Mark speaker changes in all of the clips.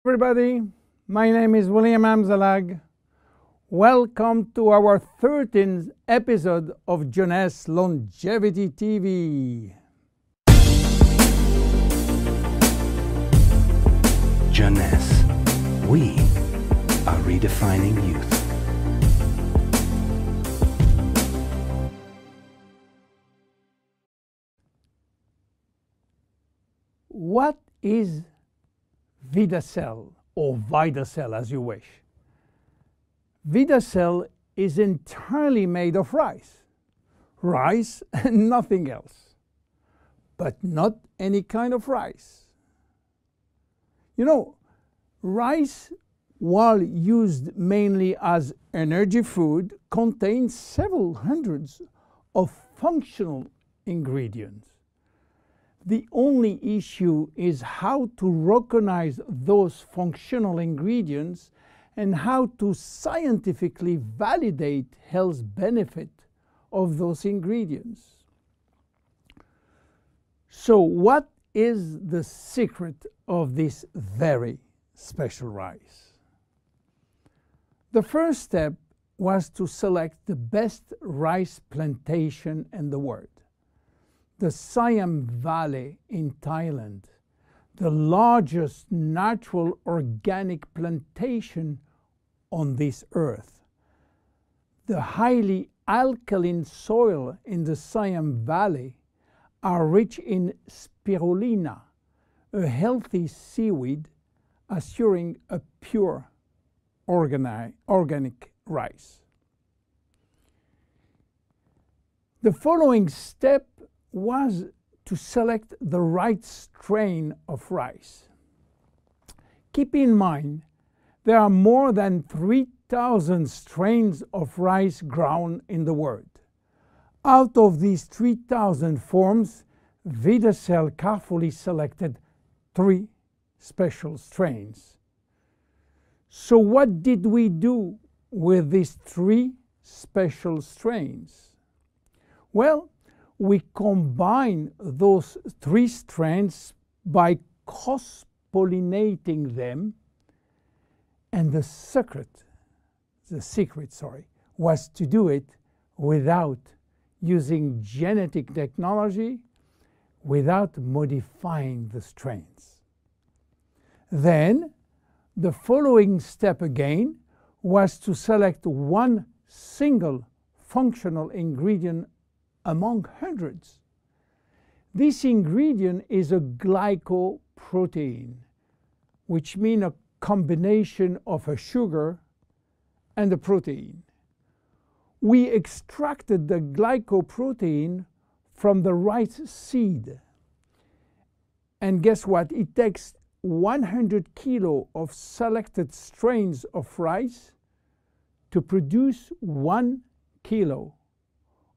Speaker 1: Everybody, my name is William Amzalag. Welcome to our 13th episode of Jeunesse Longevity TV.
Speaker 2: Jeunesse. We are redefining youth.
Speaker 1: What is Vidacell, or Vidacell as you wish? Vidacell is entirely made of rice. Rice and nothing else. But not any kind of rice. You know, rice, while used mainly as energy food, contains several hundreds of functional ingredients. The only issue is how to recognize those functional ingredients and how to scientifically validate health benefit of those ingredients. So what is the secret of this very special rice? The first step was to select the best rice plantation in the world. The Siam Valley in Thailand, the largest natural organic plantation on this earth. The highly alkaline soil in the Siam Valley are rich in spirulina, a healthy seaweed assuring a pure organic rice. The following step was to select the right strain of rice. Keep in mind, there are more than 3,000 strains of rice grown in the world. Out of these 3,000 forms, Vidacell carefully selected 3 special strains. So what did we do with these 3 special strains? Well, we combine those 3 strains by cross-pollinating them, and the secret was to do it without using genetic technology, without modifying the strains. Then, the following step again was to select one single functional ingredient among hundreds. This ingredient is a glycoprotein, which means a combination of a sugar and a protein. We extracted the glycoprotein from the rice seed. And guess what? It takes 100 kilo of selected strains of rice to produce 1 kilo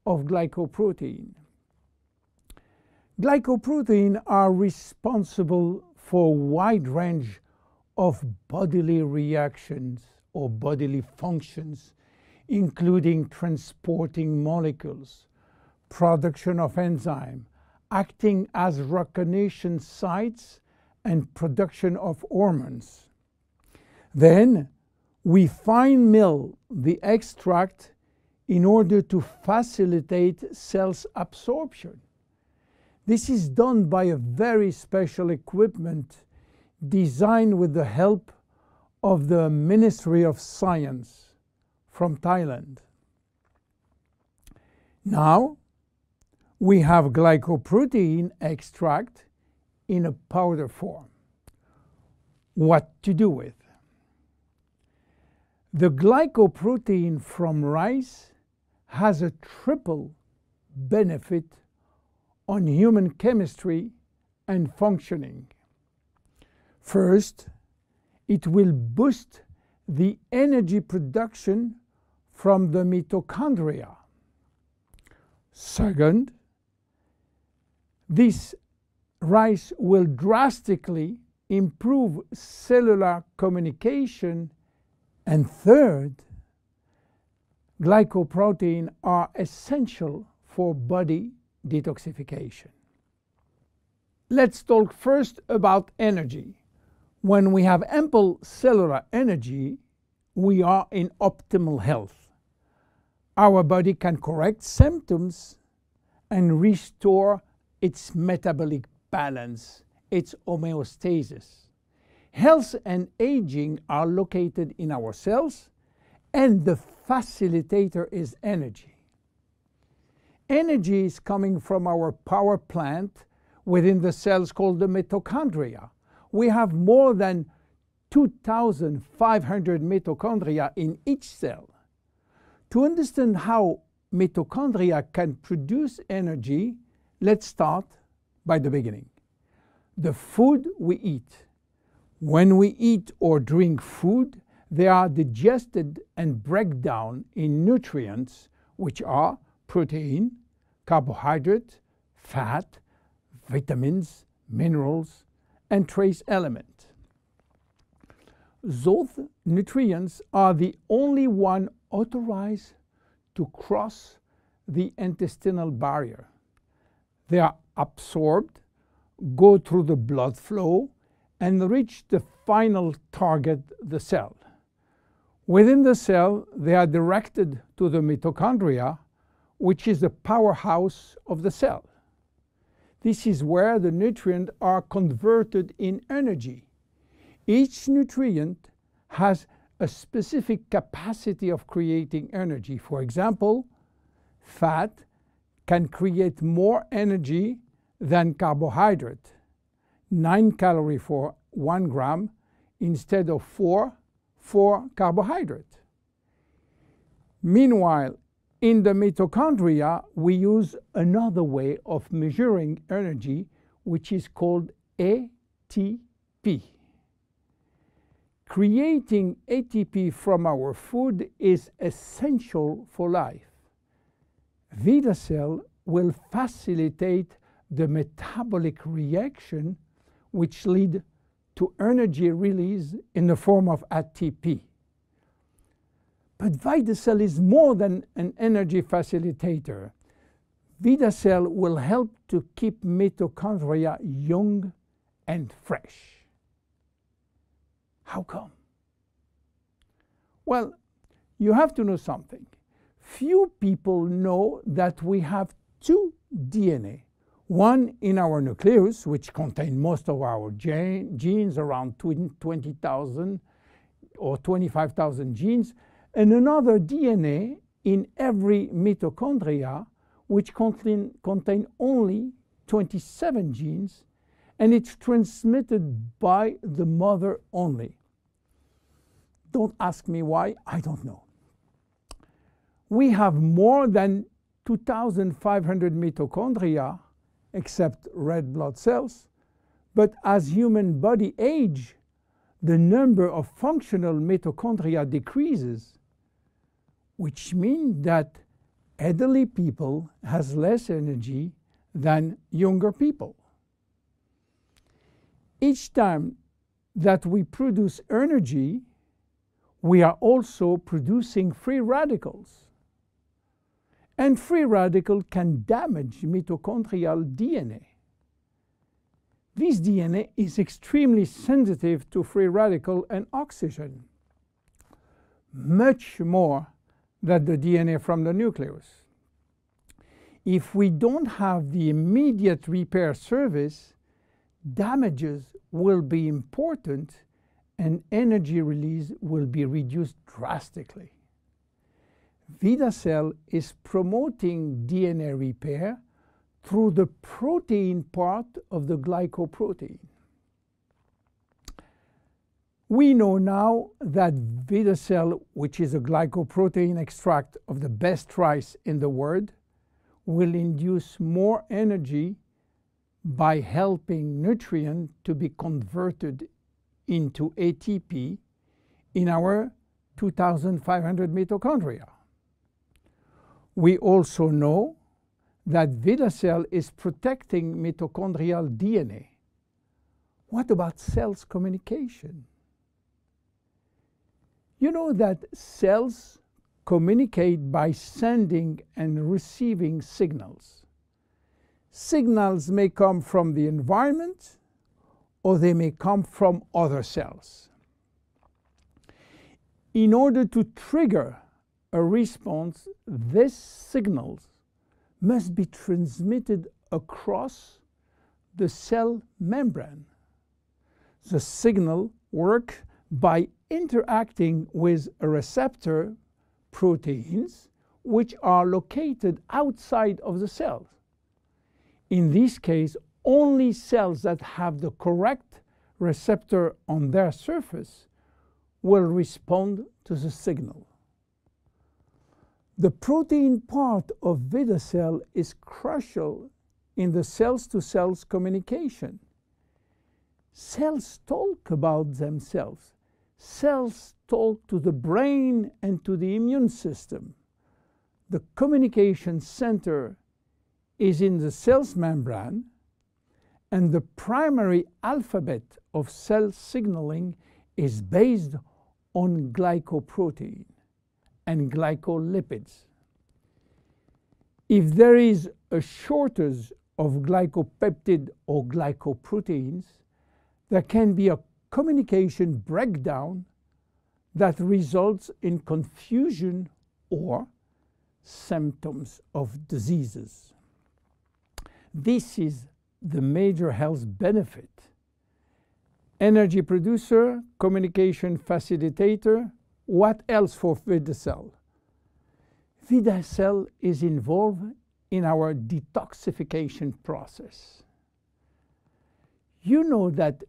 Speaker 1: of glycoprotein. Glycoprotein are responsible for a wide range of bodily reactions or bodily functions, including transporting molecules, production of enzyme, acting as recognition sites, and production of hormones. Then we fine mill the extract in order to facilitate cells absorption. This is done by a very special equipment designed with the help of the Ministry of Science from Thailand. Now, we have glycoprotein extract in a powder form. What to do with? The glycoprotein from rice has a triple benefit on human chemistry and functioning. First, it will boost the energy production from the mitochondria. Second, this rice will drastically improve cellular communication. And third, glycoprotein are essential for body detoxification. Let's talk first about energy. When we have ample cellular energy, we are in optimal health. Our body can correct symptoms and restore its metabolic balance, its homeostasis. Health and aging are located in our cells, and the facilitator is energy. Energy is coming from our power plant within the cells called the mitochondria. We have more than 2,500 mitochondria in each cell. To understand how mitochondria can produce energy, let's start by the beginning. The food we eat. When we eat or drink food, they are digested and break down in nutrients, which are protein, carbohydrate, fat, vitamins, minerals, and trace elements. Those nutrients are the only one authorized to cross the intestinal barrier. They are absorbed, go through the blood flow, and reach the final target, the cell. Within the cell, they are directed to the mitochondria, which is the powerhouse of the cell. This is where the nutrients are converted in energy. Each nutrient has a specific capacity of creating energy. For example, fat can create more energy than carbohydrate, 9 calories for 1 gram instead of 4 for carbohydrate. Meanwhile, in the mitochondria, we use another way of measuring energy, which is called ATP. Creating ATP from our food is essential for life. Vidacell will facilitate the metabolic reaction which lead to energy release in the form of ATP. But Vidacell is more than an energy facilitator. Vidacell will help to keep mitochondria young and fresh. How come? Well, you have to know something. Few people know that we have two DNA. One in our nucleus, which contains most of our genes, around 20,000 or 25,000 genes, and another DNA in every mitochondria, which contain only 27 genes, and it's transmitted by the mother only. Don't ask me why, I don't know. We have more than 2,500 mitochondria, except red blood cells, but as human body age, the number of functional mitochondria decreases, which means that elderly people has less energy than younger people. Each time that we produce energy, we are also producing free radicals. And free radical can damage mitochondrial DNA. This DNA is extremely sensitive to free radical and oxygen, much more than the DNA from the nucleus. If we don't have the immediate repair service, damages will be important and energy release will be reduced drastically. Vidacell is promoting DNA repair through the protein part of the glycoprotein. We know now that Vidacell, which is a glycoprotein extract of the best rice in the world, will induce more energy by helping nutrient to be converted into ATP in our 2,500 mitochondria. We also know that Vidacell is protecting mitochondrial DNA. What about cells communication? You know that cells communicate by sending and receiving signals. Signals may come from the environment or they may come from other cells. In order to trigger a response, these signals must be transmitted across the cell membrane. The signal works by interacting with a receptor proteins which are located outside of the cells. In this case, only cells that have the correct receptor on their surface will respond to the signal. The protein part of Vidacell is crucial in the cells-to-cells communication. Cells talk about themselves. Cells talk to the brain and to the immune system. The communication center is in the cell's membrane, and the primary alphabet of cell signaling is based on glycoprotein and glycolipids. If there is a shortage of glycopeptide or glycoproteins, there can be a communication breakdown that results in confusion or symptoms of diseases. This is the major health benefit. Energy producer, communication facilitator. What else for Vidacell? Vidacell is involved in our detoxification process. You know that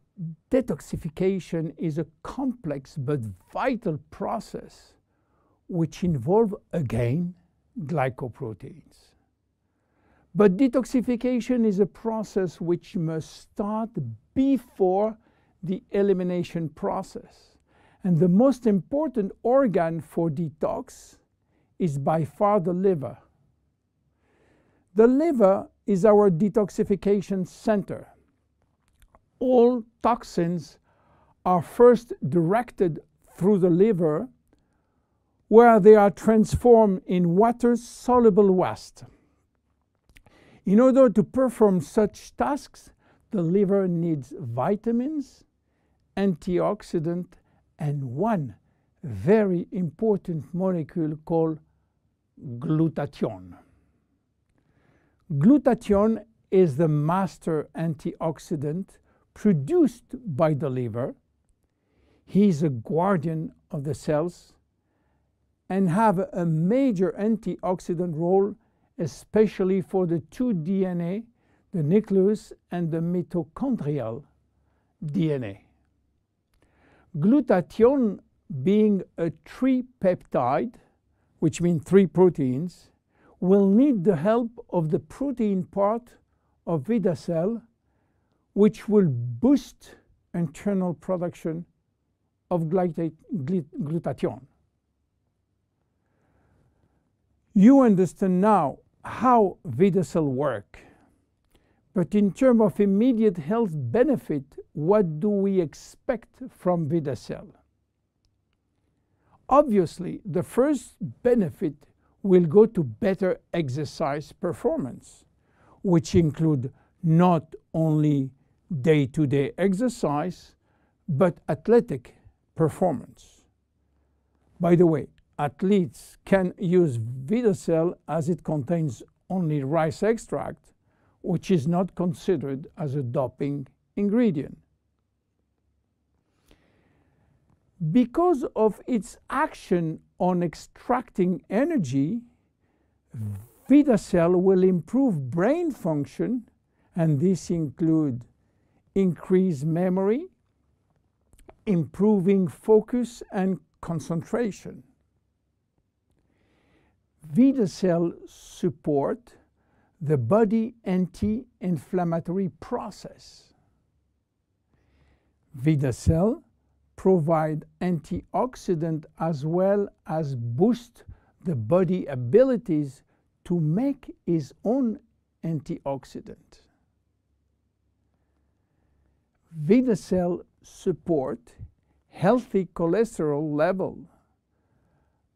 Speaker 1: detoxification is a complex but vital process which involves, again, glycoproteins. But detoxification is a process which must start before the elimination process. And the most important organ for detox is by far the liver. The liver is our detoxification center. All toxins are first directed through the liver, where they are transformed in water-soluble waste. In order to perform such tasks, the liver needs vitamins, antioxidants, and one very important molecule called glutathione. Glutathione is the master antioxidant produced by the liver. He is a guardian of the cells and have a major antioxidant role, especially for the two DNA, the nucleus and the mitochondrial DNA. Glutathione, being a tripeptide, which means 3 proteins, will need the help of the protein part of Vidacell, which will boost internal production of glutathione. You understand now how Vidacell works. But in terms of immediate health benefit, what do we expect from Vidacell? Obviously, the first benefit will go to better exercise performance, which include not only day-to-day exercise, but athletic performance. By the way, athletes can use Vidacell as it contains only rice extract, which is not considered as a doping ingredient. Because of its action on extracting energy, Vidacell will improve brain function, and this includes increased memory, improving focus and concentration. Vidacell supports the body anti-inflammatory process. Vidacell provide antioxidant as well as boost the body abilities to make its own antioxidant. Vidacell support healthy cholesterol level.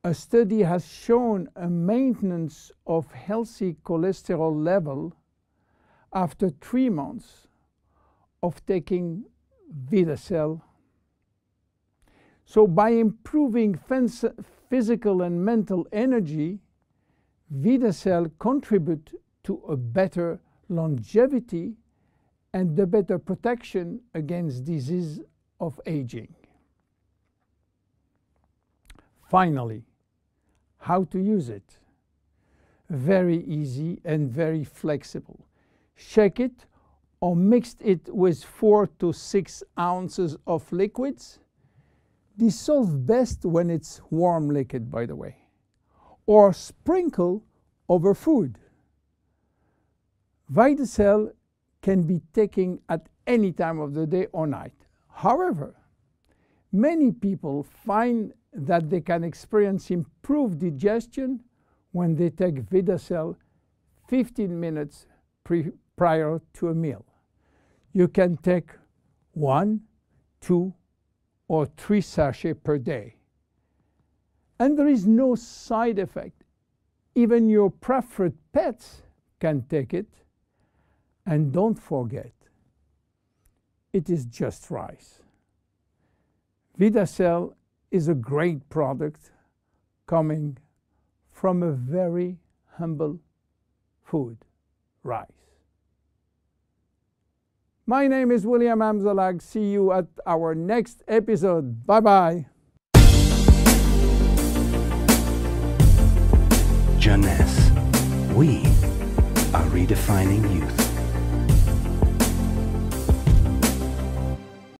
Speaker 1: A study has shown a maintenance of healthy cholesterol level after 3 months of taking Vidacell. So by improving physical and mental energy, Vidacell contribute to a better longevity and the better protection against disease of aging. Finally, how to use it? Very easy and very flexible. Shake it or mix it with 4 to 6 ounces of liquids. Dissolve best when it's warm liquid, by the way, or sprinkle over food. Vidacell can be taken at any time of the day or night. However, many people find that they can experience improved digestion when they take Vidacell 15 minutes prior to a meal. You can take 1, 2, or 3 sachets per day. And there is no side effect. Even your preferred pets can take it. And don't forget, it is just rice. Vidacell is a great product coming from a very humble food, rice. My name is William Amzalag. See you at our next episode. Bye-bye.
Speaker 2: Jeunesse. We are redefining youth.